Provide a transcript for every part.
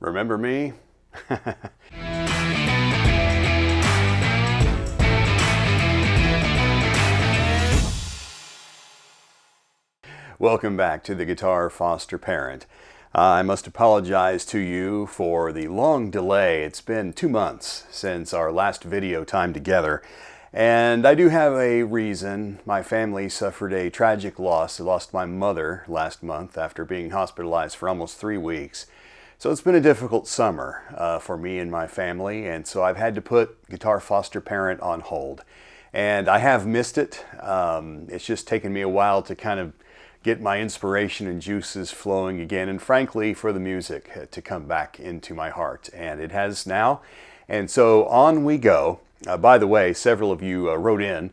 Remember me? Welcome back to the Guitar Foster Parent. I must apologize to you for the long delay. It's been 2 months since our last video time together. And I do have a reason. My family suffered a tragic loss. I lost my mother last month after being hospitalized for almost 3 weeks. So it's been a difficult summer for me and my family, and so I've had to put Guitar Foster Parent on hold. And I have missed it. It's just taken me a while to kind of get my inspiration and juices flowing again, and frankly for the music to come back into my heart. And it has now. And so on we go. By the way, several of you wrote in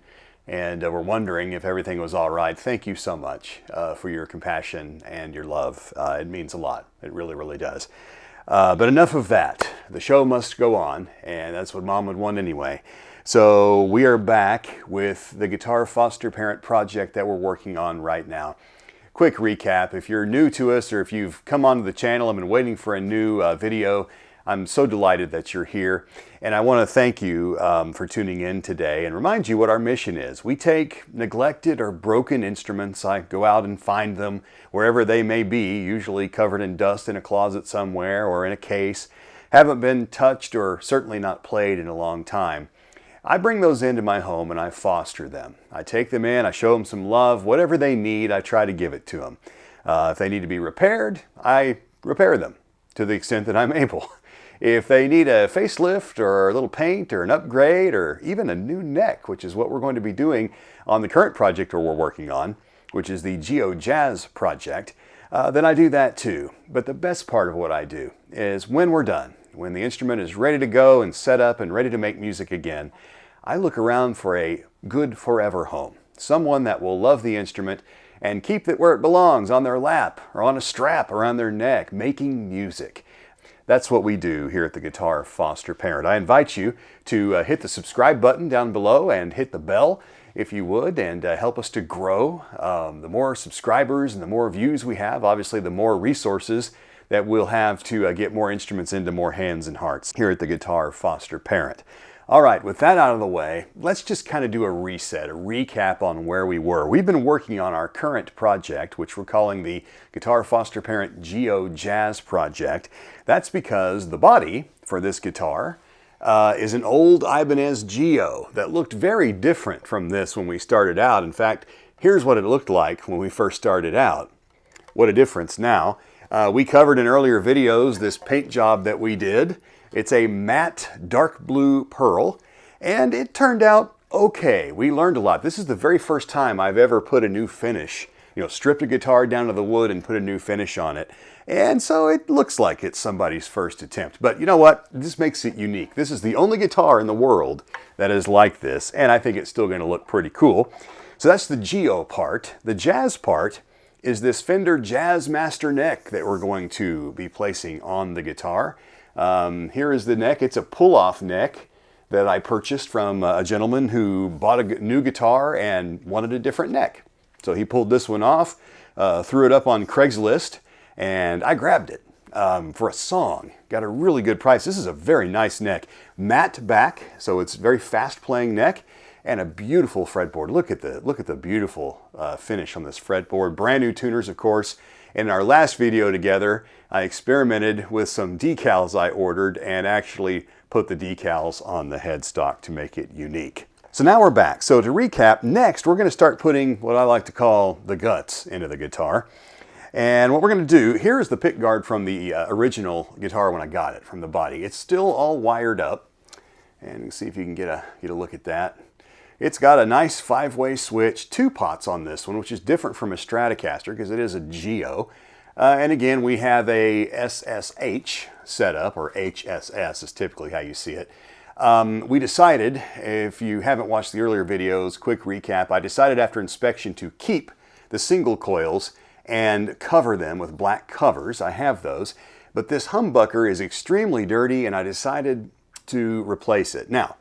and were wondering if everything was all right. Thank you so much for your compassion and your love. It means a lot. It really, really does. But enough of that. The show must go on, and that's what Mom would want anyway. So we are back with the Guitar Foster Parent project that we're working on right now. Quick recap, if you're new to us or if you've come onto the channel and been waiting for a new video, I'm so delighted that you're here, and I want to thank you for tuning in today and remind you what our mission is. We take neglected or broken instruments. I go out and find them wherever they may be, usually covered in dust in a closet somewhere or in a case, haven't been touched or certainly not played in a long time. I bring those into my home and I foster them. I take them in, I show them some love. Whatever they need, I try to give it to them. If they need to be repaired, I repair them to the extent that I'm able. If they need a facelift or a little paint or an upgrade or even a new neck, which is what we're going to be doing on the current project we're working on, which is the Gio Jazz project, then I do that too. But the best part of what I do is when we're done, when the instrument is ready to go and set up and ready to make music again, I look around for a good forever home. Someone that will love the instrument and keep it where it belongs, on their lap or on a strap around their neck, making music. That's what we do here at the Guitar Foster Parent. I invite you to hit the subscribe button down below and hit the bell if you would, and help us to grow. The more subscribers and the more views we have, obviously the more resources that we'll have to get more instruments into more hands and hearts here at the Guitar Foster Parent. All right, with that out of the way, let's just kind of do a reset, a recap on where we were. We've been working on our current project, which we're calling the Guitar Foster Parent Gio Jazz project. That's because the body for this guitar is an old Ibanez Gio that looked very different from this when we started out. In fact, here's what it looked like when we first started out. What a difference now. We covered in earlier videos this paint job that we did. It's a matte dark blue pearl, and it turned out okay. We learned a lot. This is the very first time I've ever put a new finish, stripped a guitar down to the wood and put a new finish on it. And so it looks like it's somebody's first attempt. But you know what? This makes it unique. This is the only guitar in the world that is like this, and I think it's still going to look pretty cool. So that's the Gio part. The jazz part is this Fender Jazz Master neck that we're going to be placing on the guitar. Here is the neck. It's a pull-off neck that I purchased from a gentleman who bought a new guitar and wanted a different neck. So he pulled this one off, threw it up on Craigslist, and I grabbed it for a song. Got a really good price. This is a very nice neck. Matte back, so it's very fast-playing neck, and a beautiful fretboard. Look at the beautiful finish on this fretboard. Brand new tuners, of course. In our last video together, I experimented with some decals I ordered and actually put the decals on the headstock to make it unique. So now we're back. So to recap, next we're going to start putting what I like to call the guts into the guitar. And what we're going to do, here is the pickguard from the original guitar when I got it from the body. It's still all wired up, and you can see if you can get a look at that. It's got a nice 5-way switch, 2 pots on this one, which is different from a Stratocaster because it is a Gio. And again, we have a SSH setup, or HSS is typically how you see it. We decided, if you haven't watched the earlier videos, quick recap, I decided after inspection to keep the single coils and cover them with black covers. I have those. But this humbucker is extremely dirty, and I decided to replace it. Now,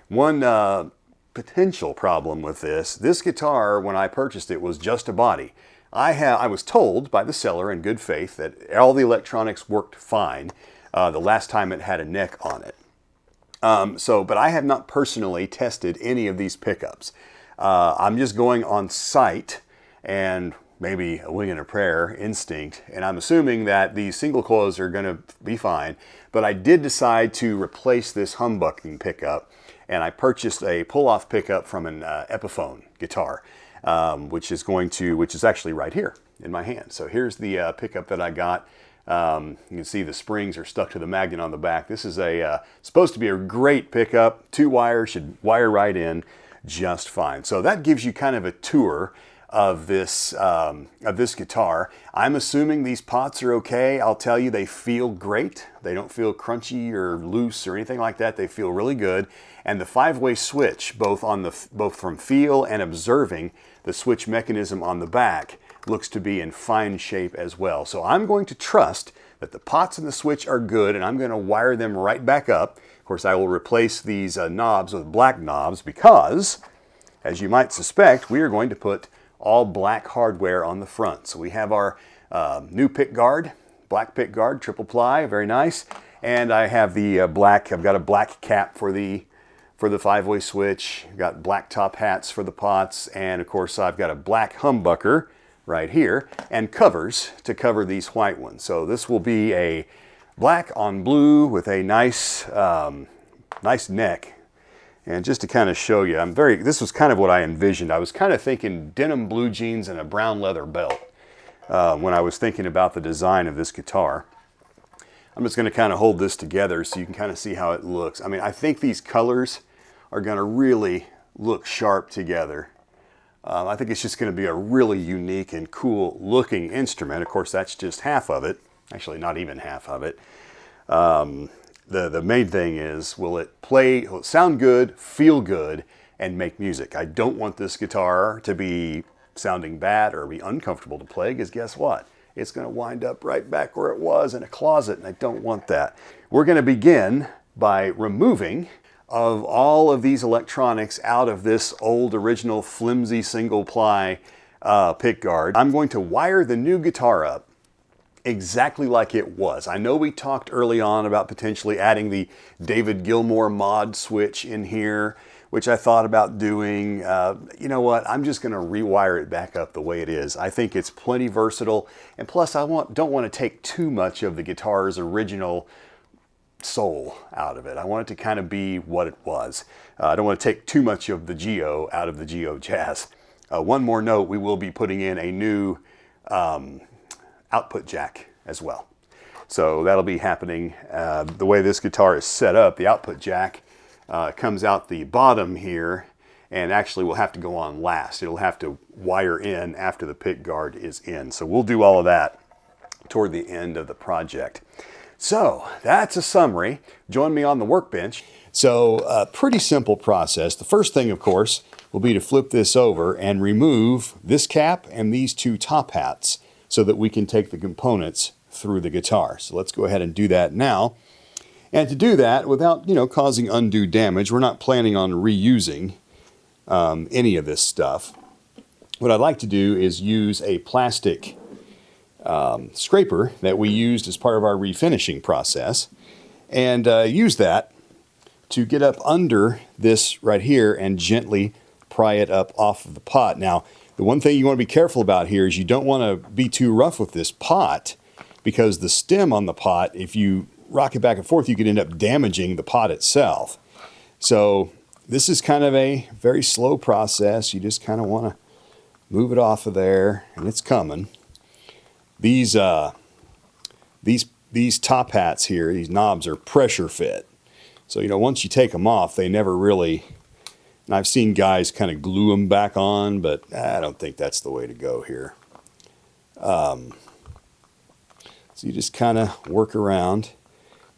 one potential problem with this guitar, when I purchased it, was just a body. I was told by the seller in good faith that all the electronics worked fine, the last time it had a neck on it. But I have not personally tested any of these pickups. I'm just going on site and maybe a wing and a prayer instinct, and I'm assuming that these single coils are going to be fine. But I did decide to replace this humbucking pickup, and I purchased a pull-off pickup from an Epiphone guitar, which is actually right here in my hand. So here's the pickup that I got. You can see the springs are stuck to the magnet on the back. This is supposed to be a great pickup. 2 wires, should wire right in just fine. So that gives you kind of a tour of this guitar. I'm assuming these pots are okay. I'll tell you, they feel great. They don't feel crunchy or loose or anything like that. They feel really good. And the 5-way switch, both from feel and observing the switch mechanism on the back, looks to be in fine shape as well. So I'm going to trust that the pots and the switch are good, and I'm going to wire them right back up. Of course, I will replace these knobs with black knobs because, as you might suspect, we are going to put all black hardware on the front. So we have our new pickguard, black pickguard, triple ply, very nice. And I have the I've got a black cap for the 5-way switch. I've got black top hats for the pots, and of course I've got a black humbucker right here, and covers to cover these white ones. So this will be a black on blue with a nice neck. And just to kind of show you, this was kind of what I envisioned. I was kind of thinking denim blue jeans and a brown leather belt when I was thinking about the design of this guitar. I'm just going to kind of hold this together so you can kind of see how it looks. I mean, I think these colors are going to really look sharp together. I think it's just going to be a really unique and cool looking instrument. Of course, that's just half of it. Actually, not even half of it. The main thing is, will it sound good, feel good, and make music? I don't want this guitar to be sounding bad or be uncomfortable to play, because guess what? It's going to wind up right back where it was in a closet, and I don't want that. We're going to begin by removing of all of these electronics out of this old original flimsy single ply pickguard. I'm going to wire the new guitar up exactly like it was. I know we talked early on about potentially adding the David Gilmour mod switch in here, which I thought about doing. You know what? I'm just going to rewire it back up the way it is. I think it's plenty versatile, and plus I don't want to take too much of the guitar's original soul out of it. I want it to kind of be what it was. I don't want to take too much of the Gio out of the Gio Jazz. One more note, we will be putting in a new output jack as well. So that'll be happening. The way this guitar is set up, the output jack comes out the bottom here, and actually will have to go on last. It'll have to wire in after the pickguard is in. So we'll do all of that toward the end of the project. So that's a summary. Join me on the workbench. So a pretty simple process. The first thing, of course, will be to flip this over and remove this cap and these 2 top hats so that we can take the components through the guitar. So let's go ahead and do that now. And to do that without, causing undue damage, we're not planning on reusing any of this stuff. What I'd like to do is use a plastic scraper that we used as part of our refinishing process, and use that to get up under this right here and gently pry it up off of the pot. Now, the one thing you want to be careful about here is you don't want to be too rough with this pot, because the stem on the pot, if you rock it back and forth, you could end up damaging the pot itself. So this is kind of a very slow process. You just kind of want to move it off of there, and it's coming. These top hats here, these knobs are pressure fit. So, once you take them off, they never really, and I've seen guys kind of glue them back on, but I don't think that's the way to go here. So you just kind of work around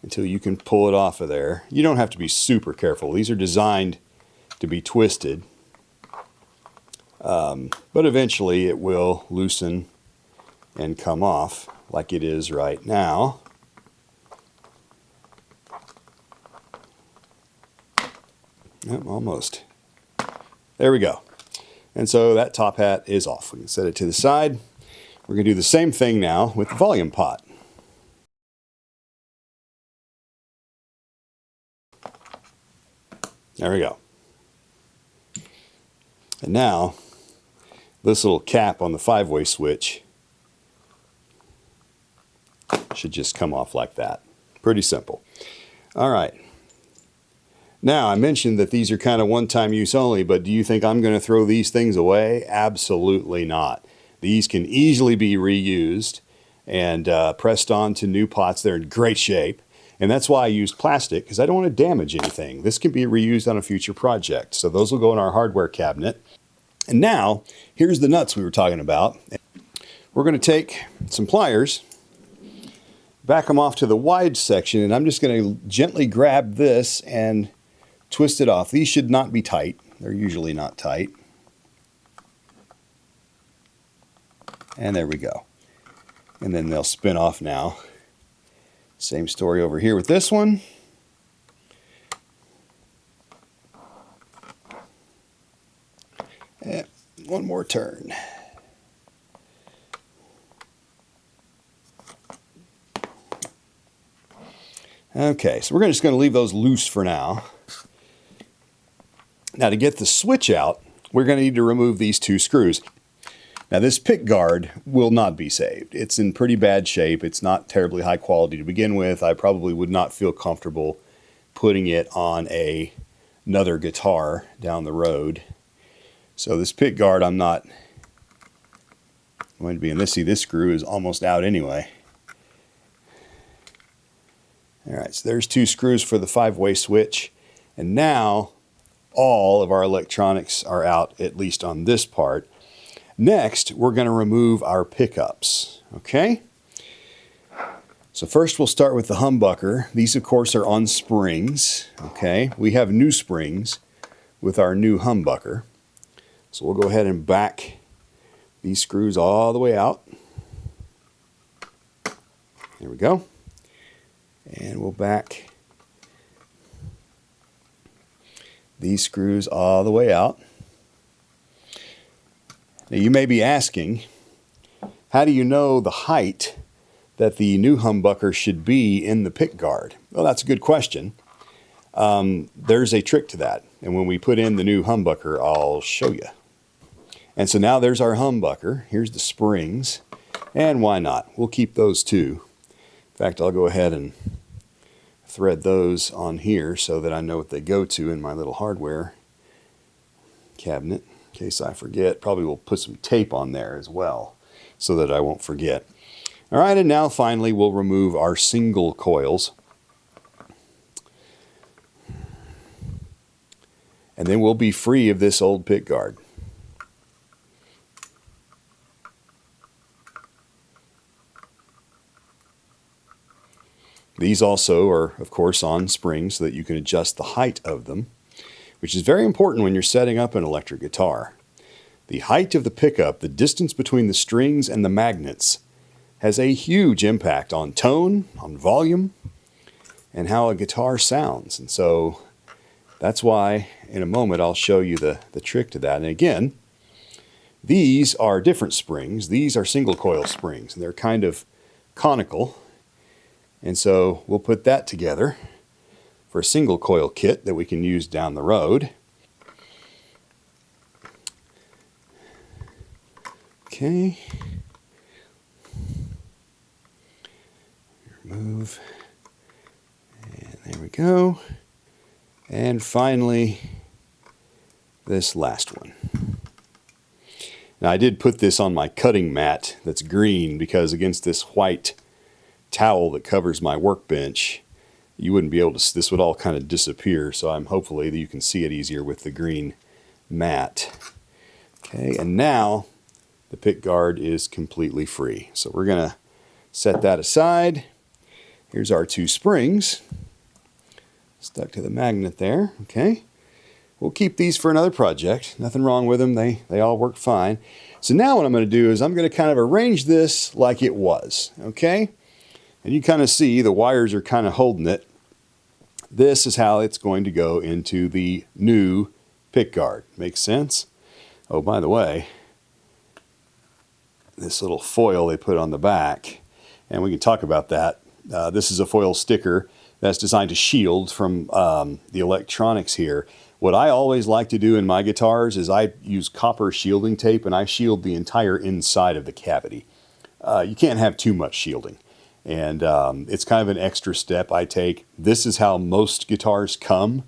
until you can pull it off of there. You don't have to be super careful. These are designed to be twisted, but eventually it will loosen and come off like it is right now. Yep, almost. There we go. And so that top hat is off. We can set it to the side. We're going to do the same thing now with the volume pot. There we go. And now, this little cap on the 5-way switch should just come off like that. Pretty simple. All right. Now, I mentioned that these are kind of one-time use only, but do you think I'm going to throw these things away? Absolutely not. These can easily be reused and pressed onto new pots. They're in great shape. And that's why I used plastic, because I don't want to damage anything. This can be reused on a future project. So those will go in our hardware cabinet. And now, here's the nuts we were talking about. We're going to take some pliers, back them off to the wide section, and I'm just going to gently grab this and twist it off. These should not be tight. They're usually not tight. And there we go. And then they'll spin off now. Same story over here with this one. And one more turn. Okay, so we're just going to leave those loose for now. Now to get the switch out, we're going to need to remove these 2 screws. Now this pick guard will not be saved. It's in pretty bad shape. It's not terribly high quality to begin with. I probably would not feel comfortable putting it on another guitar down the road. So this pick guard I'm not going to be in this. See, this screw is almost out anyway. All right, so there's 2 screws for the 5-way switch. And now all of our electronics are out, at least on this part. Next, we're going to remove our pickups, okay? So first we'll start with the humbucker. These, of course, are on springs, okay? We have new springs with our new humbucker. So we'll go ahead and back these screws all the way out. There we go. And we'll back these screws all the way out. Now you may be asking, how do you know the height that the new humbucker should be in the pick guard? Well, that's a good question. There's a trick to that. And when we put in the new humbucker, I'll show you. And so now there's our humbucker. Here's the springs. And why not? We'll keep those too. In fact, I'll go ahead and thread those on here so that I know what they go to in my little hardware cabinet. In case I forget, probably we'll put some tape on there as well so that I won't forget. All right, and now finally we'll remove our single coils. And then we'll be free of this old pick guard. These also are, of course, on springs so that you can adjust the height of them, which is very important when you're setting up an electric guitar. The height of the pickup, the distance between the strings and the magnets, has a huge impact on tone, on volume, and how a guitar sounds. And so that's why in a moment I'll show you the trick to that. And again, these are different springs. These are single coil springs, and they're kind of conical. And so we'll put that together for a single coil kit that we can use down the road. Okay. Remove. And there we go. And finally, this last one. Now I did put this on my cutting mat that's green because against this white towel that covers my workbench, you wouldn't be able to, this would all kind of disappear, so I'm hopefully that you can see it easier with the green mat. Okay, and now the pick guard is completely free. So we're going to set that aside. Here's our 2 springs stuck to the magnet there. Okay, we'll keep these for another project. Nothing wrong with them. They all work fine. So now what I'm going to do is I'm going to kind of arrange this like it was. Okay, and you kind of see the wires are kind of holding it. This is how it's going to go into the new pick guard. Makes sense? Oh, by the way, this little foil they put on the back, and we can talk about that This is a foil sticker that's designed to shield from the electronics here. What I always like to do in my guitars is I use copper shielding tape, and I shield the entire inside of the cavity. You can't have too much shielding, and it's kind of an extra step I take. This is how most guitars come.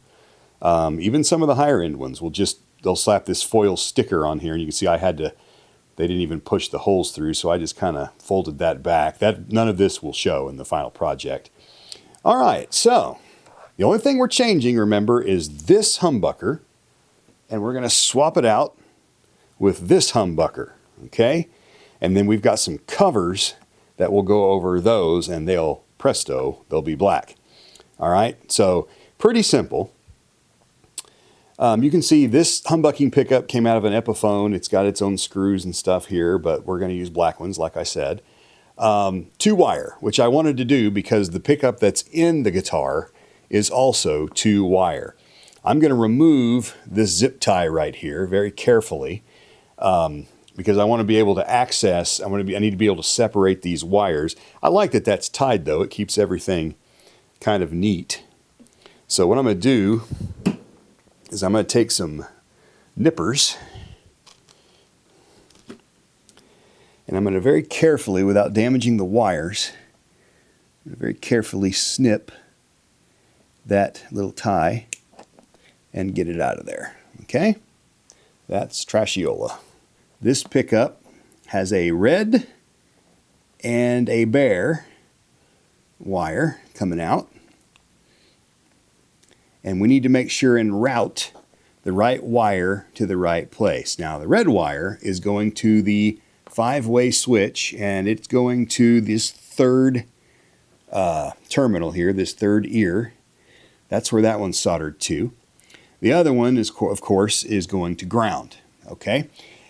Even some of the higher end ones they'll slap this foil sticker on here, and you can see they didn't even push the holes through, so I just kind of folded that back. None of this will show in the final project. All right, so the only thing we're changing, remember, is this humbucker, and we're going to swap it out with this humbucker, okay? And then we've got some covers that will go over those, and presto, they'll be black. All right, so pretty simple. You can see this humbucking pickup came out of an Epiphone. It's got its own screws and stuff here, but we're going to use black ones, like I said. 2-wire, which I wanted to do because the pickup that's in the guitar is also 2-wire. I'm going to remove this zip tie right here very carefully because I want to be able to access, I need to be able to separate these wires. I like that that's tied though. It keeps everything kind of neat. So what I'm going to do is I'm going to take some nippers, and I'm going to very carefully, without damaging the wires, very carefully snip that little tie and get it out of there. Okay? That's trashiola. This pickup has a red and a bare wire coming out. And we need to make sure and route the right wire to the right place. Now, the red wire is going to the 5-way switch, and it's going to this third terminal here, this third ear. That's where that one's soldered to. The other one, of course, is going to ground, okay?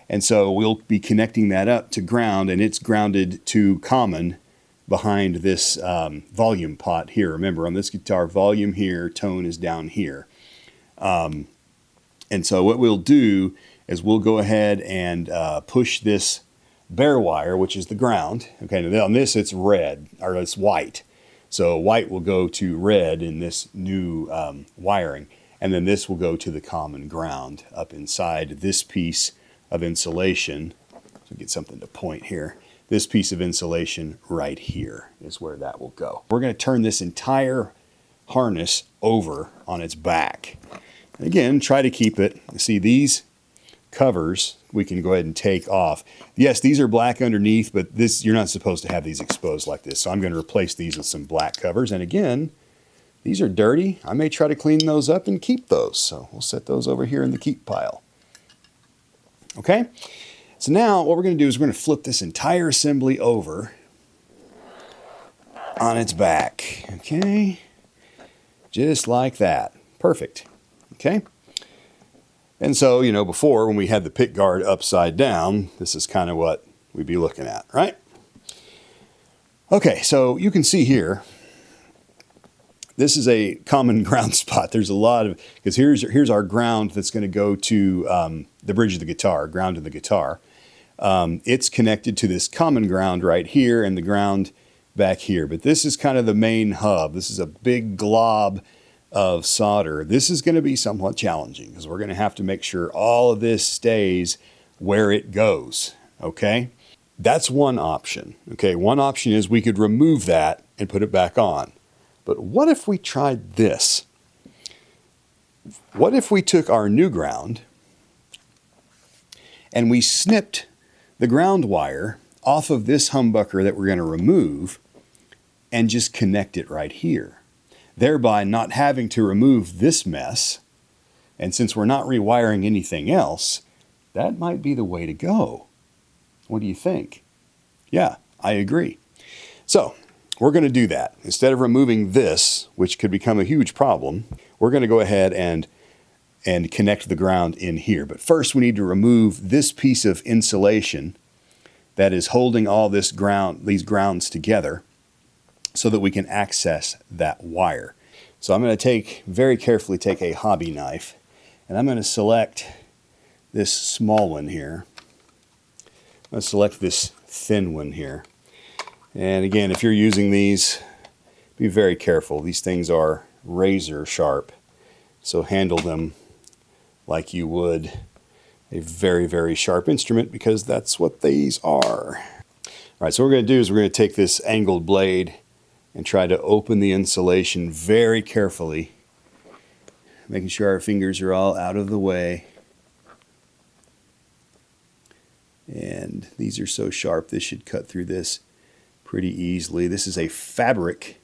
And so we'll be connecting that up to ground, and it's grounded to common behind this volume pot here. Remember, on this guitar, volume here, tone is down here. And so what we'll do is we'll go ahead and push this bare wire, which is the ground. Okay, now on this it's red, or it's white. So white will go to red in this new wiring, and then this will go to the common ground up inside this piece of insulation. So get something to point here. This piece of insulation right here is where that will go. We're going to turn this entire harness over on its back. And again, try to keep it. See, these covers we can go ahead and take off. Yes, these are black underneath, but you're not supposed to have these exposed like this. So I'm going to replace these with some black covers. And again, these are dirty. I may try to clean those up and keep those. So we'll set those over here in the keep pile. Okay? So now what we're going to do is we're going to flip this entire assembly over on its back. Okay? Just like that. Perfect. Okay? And so, you know, before when we had the pick guard upside down, this is kind of what we'd be looking at, right? Okay, so you can see here, this is a common ground spot. There's a lot of, because here's our ground that's going to go to the bridge of the guitar, ground of the guitar. It's connected to this common ground right here and the ground back here. But this is kind of the main hub. This is a big glob of solder. This is going to be somewhat challenging because we're going to have to make sure all of this stays where it goes. Okay? That's one option. Okay, one option is we could remove that and put it back on. But what if we tried this? What if we took our new ground and we snipped the ground wire off of this humbucker that we're going to remove and just connect it right here, thereby not having to remove this mess. And since we're not rewiring anything else, that might be the way to go. What do you think? Yeah, I agree. So we're going to do that. Instead of removing this, which could become a huge problem, we're going to go ahead and connect the ground in here. But first we need to remove this piece of insulation that is holding all these grounds together so that we can access that wire. So I'm going to very carefully take a hobby knife, and I'm going to select this small one here. I'm going to select this thin one here. And again, if you're using these, be very careful. These things are razor sharp, so handle them like you would a very, very sharp instrument, because that's what these are. All right, so what we're going to do is we're going to take this angled blade and try to open the insulation very carefully, making sure our fingers are all out of the way. And these are so sharp, this should cut through this pretty easily. This is a fabric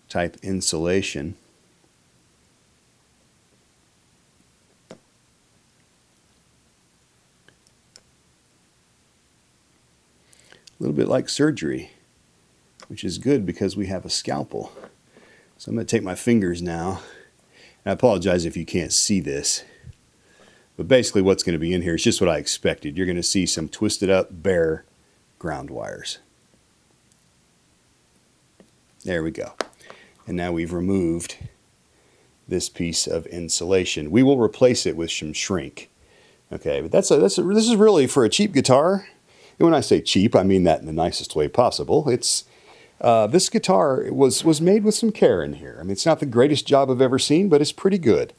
type insulation. A little bit like surgery, which is good because we have a scalpel. So I'm going to take my fingers now, and I apologize if you can't see this, but basically what's going to be in here is just what I expected. You're going to see some twisted up bare ground wires. There we go. And now we've removed this piece of insulation. We will replace it with some shrink. Okay, but this is really for a cheap guitar. And when I say cheap, I mean that in the nicest way possible. It's this guitar was made with some care in here. I mean, it's not the greatest job I've ever seen, but it's pretty good.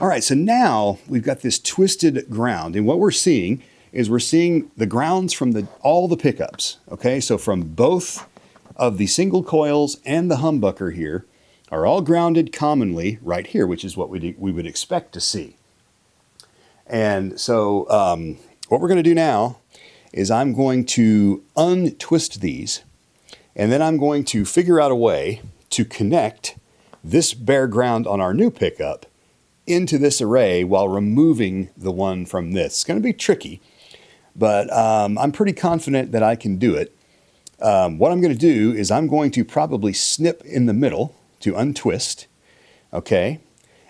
All right, so now we've got this twisted ground, and what we're seeing is we're seeing the grounds from all the pickups. Okay, so from both of the single coils and the humbucker here are all grounded commonly right here, which is what we would expect to see. And so what we're going to do now is I'm going to untwist these, and then I'm going to figure out a way to connect this bare ground on our new pickup into this array while removing the one from this. It's going to be tricky, but I'm pretty confident that I can do it. What I'm going to do is I'm going to probably snip in the middle to untwist, okay?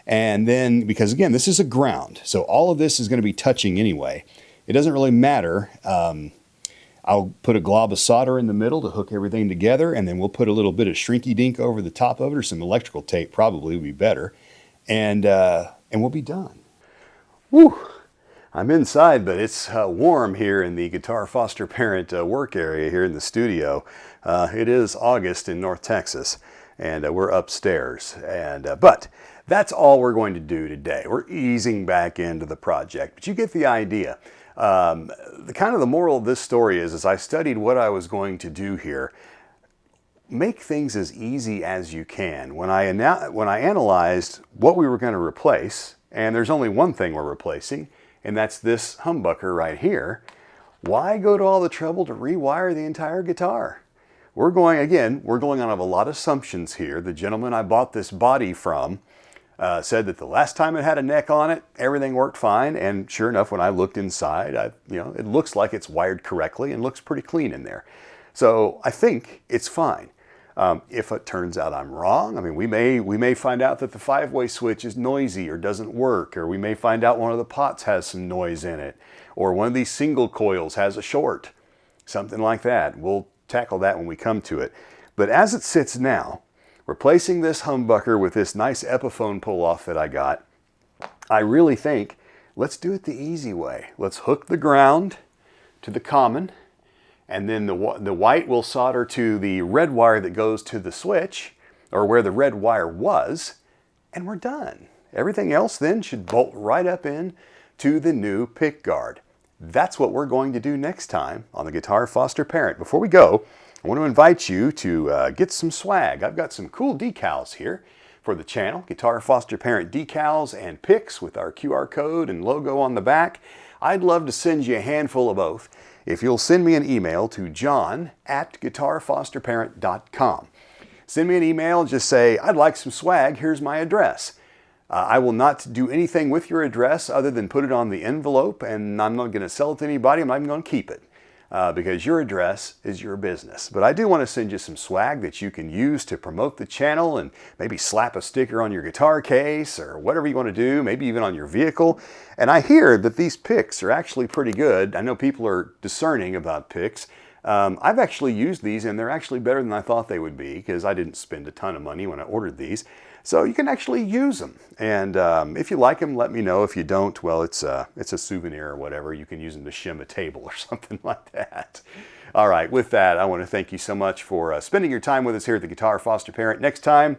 And then, because again, this is a ground, so all of this is going to be touching anyway. It doesn't really matter. I'll put a glob of solder in the middle to hook everything together, and then we'll put a little bit of shrinky dink over the top of it, or some electrical tape probably would be better, and we'll be done. Woo! I'm inside, but it's warm here in the Guitar Foster Parent work area here in the studio. It is August in North Texas, and we're upstairs. But that's all we're going to do today. We're easing back into the project, but you get the idea. The moral of this story is, as I studied what I was going to do here, make things as easy as you can. When I analyzed what we were going to replace, and there's only one thing we're replacing, and that's this humbucker right here, why go to all the trouble to rewire the entire guitar? We're going on of a lot of assumptions here. The gentleman I bought this body from said that the last time it had a neck on it, everything worked fine, and sure enough, when I looked inside, it looks like it's wired correctly and looks pretty clean in there. So I think it's fine. If it turns out I'm wrong, I mean, we may find out that the 5-way switch is noisy or doesn't work, or we may find out one of the pots has some noise in it, or one of these single coils has a short, something like that. We'll tackle that when we come to it. But as it sits now, replacing this humbucker with this nice Epiphone pull-off that I got, I really think, let's do it the easy way. Let's hook the ground to the common, and then the white will solder to the red wire that goes to the switch, or where the red wire was, and we're done. Everything else then should bolt right up in to the new pickguard. That's what we're going to do next time on the Guitar Foster Parent. Before we go, I want to invite you to get some swag. I've got some cool decals here for the channel, Guitar Foster Parent decals and picks with our QR code and logo on the back. I'd love to send you a handful of both if you'll send me an email to john@guitarfosterparent.com. Send me an email, just say, I'd like some swag, here's my address. I will not do anything with your address other than put it on the envelope, and I'm not going to sell it to anybody. I'm not even going to keep it because your address is your business. But I do want to send you some swag that you can use to promote the channel, and maybe slap a sticker on your guitar case or whatever you want to do, maybe even on your vehicle. And I hear that these picks are actually pretty good. I know people are discerning about picks. I've actually used these, and they're actually better than I thought they would be, because I didn't spend a ton of money when I ordered these. So you can actually use them. And if you like them, let me know. If you don't, well, it's a souvenir or whatever. You can use them to shim a table or something like that. All right, with that, I want to thank you so much for spending your time with us here at the Guitar Foster Parent. Next time,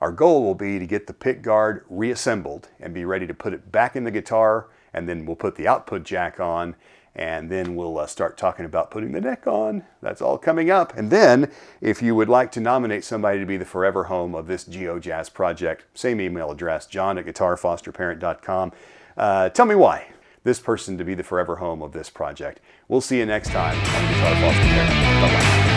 our goal will be to get the pickguard reassembled and be ready to put it back in the guitar, and then we'll put the output jack on, and then we'll start talking about putting the neck on. That's all coming up. And then, if you would like to nominate somebody to be the forever home of this Gio Jazz project, same email address, john@guitarfosterparent.com. Tell me why this person to be the forever home of this project. We'll see you next time on Guitar Foster Parent. Bye-bye.